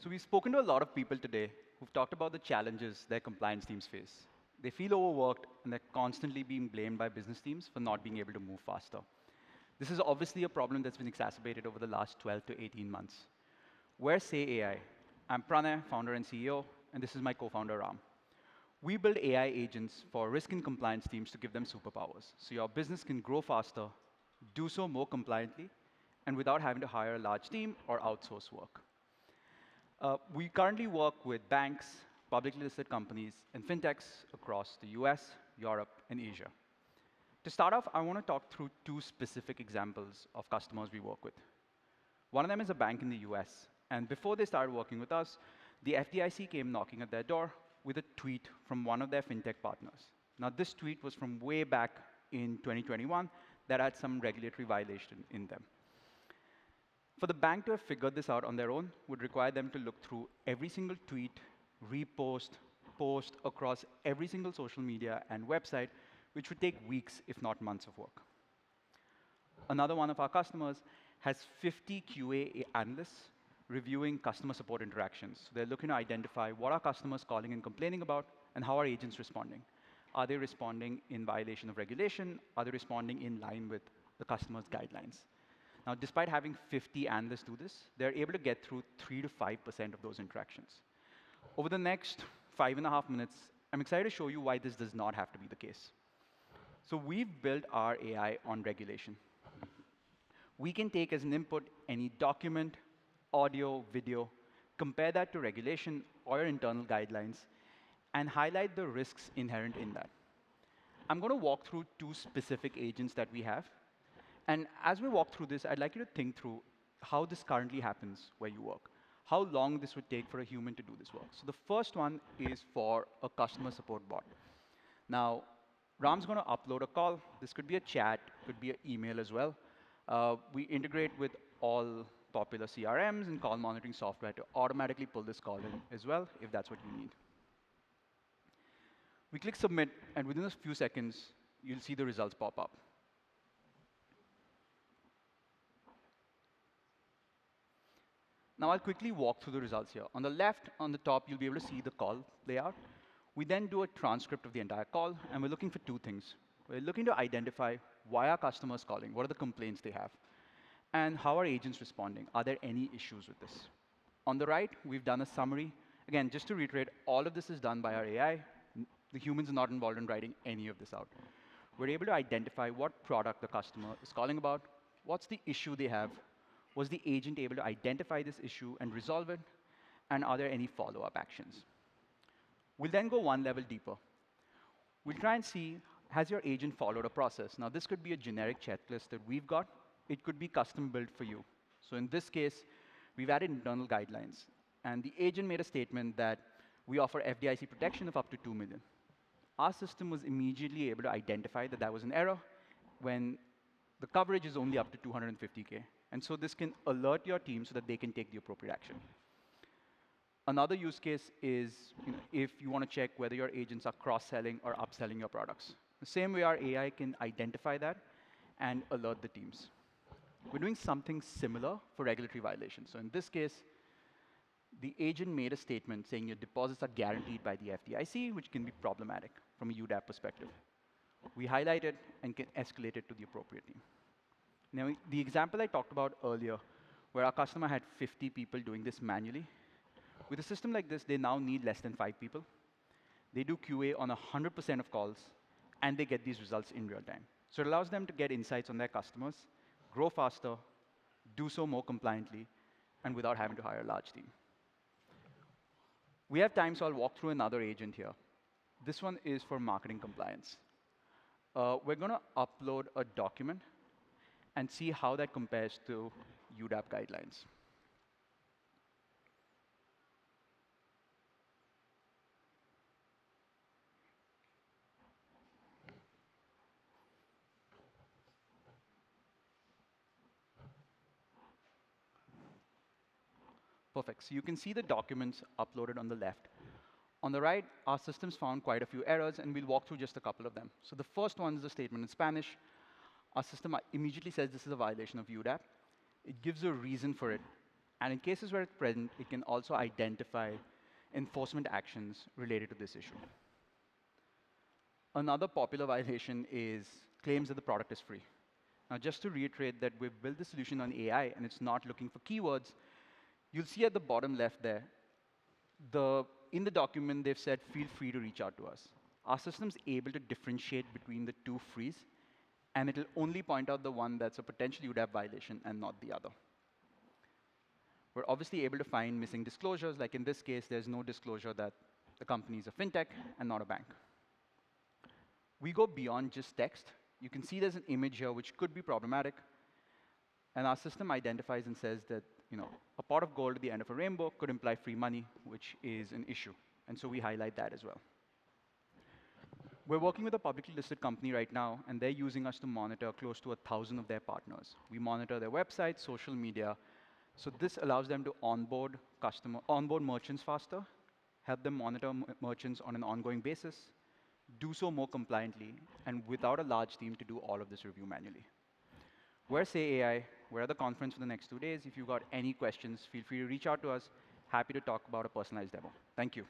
So we've spoken to a lot of people today who've talked about the challenges their compliance teams face. They feel overworked, and they're constantly being blamed by business teams for not being able to move faster. This is obviously a problem that's been exacerbated over the last 12 to 18 months. We're Say AI. I'm Pranay, founder and CEO, and this is my co-founder, Ram. We build AI agents for risk and compliance teams to give them superpowers, so your business can grow faster, do so more compliantly, and without having to hire a large team or outsource work. We currently work with banks, publicly listed companies, and fintechs across the US, Europe, and Asia. To start off, I want to talk through two specific examples of customers we work with. One of them is a bank in the US, and before they started working with us, the FDIC came knocking at their door with a tweet from one of their fintech partners. Now, this tweet was from way back in 2021 that had some regulatory violation in them. For the bank to have figured this out on their own would require them to look through every single tweet, repost, post across every single social media and website, which would take weeks, if not months of work. Another one of our customers has 50 QA analysts reviewing customer support interactions. So they're looking to identify what are customers calling and complaining about, and how are agents responding. Are they responding in violation of regulation? Are they responding in line with the customer's guidelines? Now, despite having 50 analysts do this, they're able to get through 3 to 5% of those interactions. Over the next 5.5 minutes, I'm excited to show you why this does not have to be the case. So we've built our AI on regulation. We can take as an input any document, audio, video, compare that to regulation or your internal guidelines, and highlight the risks inherent in that. I'm going to walk through two specific agents that we have. And as we walk through this, I'd like you to think through how this currently happens where you work, how long this would take for a human to do this work. So the first one is for a customer support bot. Now, Ram's going to upload a call. This could be a chat, could be an email as well. We integrate with all popular CRMs and call monitoring software to automatically pull this call in as well, if that's what you need. We click submit, and within a few seconds, you'll see the results pop up. Now, I'll quickly walk through the results here. On the left, on the top, you'll be able to see the call layout. We then do a transcript of the entire call, and we're looking for two things. We're looking to identify why are customers calling, what are the complaints they have, and how are agents responding? Are there any issues with this? On the right, we've done a summary. Again, just to reiterate, all of this is done by our AI. The humans are not involved in writing any of this out. We're able to identify what product the customer is calling about, what's the issue they have, was the agent able to identify this issue and resolve it, and are there any follow-up actions? We'll then go one level deeper. We'll try and see, has your agent followed a process? Now, this could be a generic checklist that we've got. It could be custom built for you. So in this case, we've added internal guidelines. And the agent made a statement that we offer FDIC protection of up to 2 million. Our system was immediately able to identify that that was an error when the coverage is only up to 250K. And so this can alert your team so that they can take the appropriate action. Another use case is if you want to check whether your agents are cross-selling or upselling your products. The same way our AI can identify that and alert the teams. We're doing something similar for regulatory violations. So in this case, the agent made a statement saying your deposits are guaranteed by the FDIC, which can be problematic from a UDAP perspective. We highlight it and can escalate it to the appropriate team. Now, the example I talked about earlier, where our customer had 50 people doing this manually, with a system like this, they now need less than 5 people. They do QA on 100% of calls, and they get these results in real time. So it allows them to get insights on their customers, grow faster, do so more compliantly, and without having to hire a large team. We have time, so I'll walk through another agent here. This one is for marketing compliance. We're going to upload a document and see how that compares to UDAP guidelines. Perfect. So you can see the documents uploaded on the left. On the right, our systems found quite a few errors, and we'll walk through just a couple of them. So the first one is a statement in Spanish. Our system immediately says this is a violation of UDAP. It gives a reason for it, And in cases where it's present, it can also identify enforcement actions related to this issue. Another popular violation is claims that the product is free. Now, just to reiterate that we've built the solution on AI and it's not looking for keywords, you'll see at the bottom left there, in the document, they've said, feel free to reach out to us. Our system's able to differentiate between the two frees, and it'll only point out the one that's a potential UDAP violation and not the other. We're obviously able to find missing disclosures, like in this case, there's no disclosure that the company is a fintech and not a bank. We go beyond just text. You can see there's an image here which could be problematic, and our system identifies and says that a pot of gold at the end of a rainbow could imply free money, which is an issue. And so we highlight that as well. We're working with a publicly listed company right now, and they're using us to monitor close to 1,000 of their partners. We monitor their website, social media. So this allows them to onboard merchants faster, help them monitor merchants on an ongoing basis, do so more compliantly, and without a large team to do all of this review manually. We're Say AI. We're at the conference for the next 2 days. If you've got any questions, feel free to reach out to us. Happy to talk about a personalized demo. Thank you.